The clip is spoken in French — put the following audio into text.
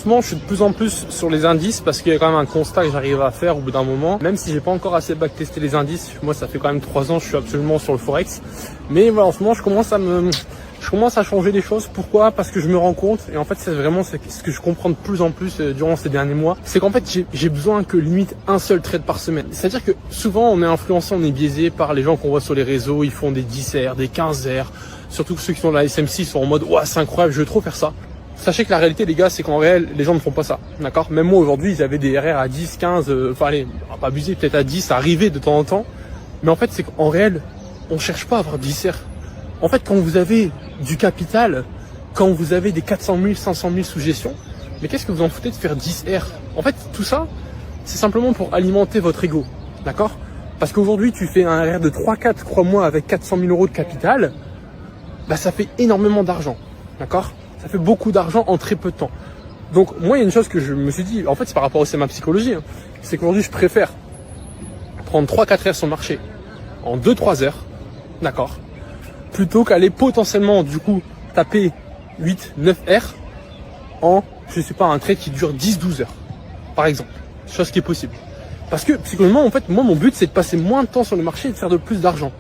franchement, je suis de plus en plus sur les indices parce qu'il y a quand même un constat que j'arrive à faire au bout d'un moment. Même si j'ai pas encore assez backtesté les indices, moi ça fait quand même 3 ans que je suis absolument sur le Forex. Mais voilà, en ce moment, je commence à changer les choses. Pourquoi? Parce que je me rends compte, et en fait c'est vraiment ce que je comprends de plus en plus durant ces derniers mois, c'est qu'en fait j'ai besoin que limite un seul trade par semaine. C'est-à-dire que souvent on est influencé, on est biaisé par les gens qu'on voit sur les réseaux, ils font des 10R, des 15R, surtout que ceux qui sont dans la SMC sont en mode ouah c'est incroyable, je veux trop faire ça. Sachez que la réalité les gars, c'est qu'en réel les gens ne font pas ça, d'accord? Même moi aujourd'hui j'avais des RR à 10, 15, enfin allez, on va pas abuser, peut-être à 10, ça arrivait de temps en temps, mais en fait c'est qu'en réel on cherche pas à avoir 10R. En fait, quand vous avez du capital, quand vous avez des 400 000, 500 000 sous gestion, mais qu'est-ce que vous en foutez de faire 10 R? En fait, tout ça, c'est simplement pour alimenter votre ego, d'accord? Parce qu'aujourd'hui, tu fais un RR de 3-4, crois-moi, avec 400 000 euros de capital, bah ça fait énormément d'argent, d'accord? Ça fait beaucoup d'argent en très peu de temps. Donc, moi, il y a une chose que je me suis dit, en fait, c'est par rapport aussi à ma psychologie, hein, c'est qu'aujourd'hui, je préfère prendre 3-4 heures sur le marché en 2-3 heures, d'accord? Plutôt qu'aller potentiellement du coup taper 8, 9 R en, je sais pas, un trade qui dure 10, 12 heures, par exemple. Chose qui est possible. Parce que psychologiquement, en fait, moi, mon but, c'est de passer moins de temps sur le marché et de faire de plus d'argent.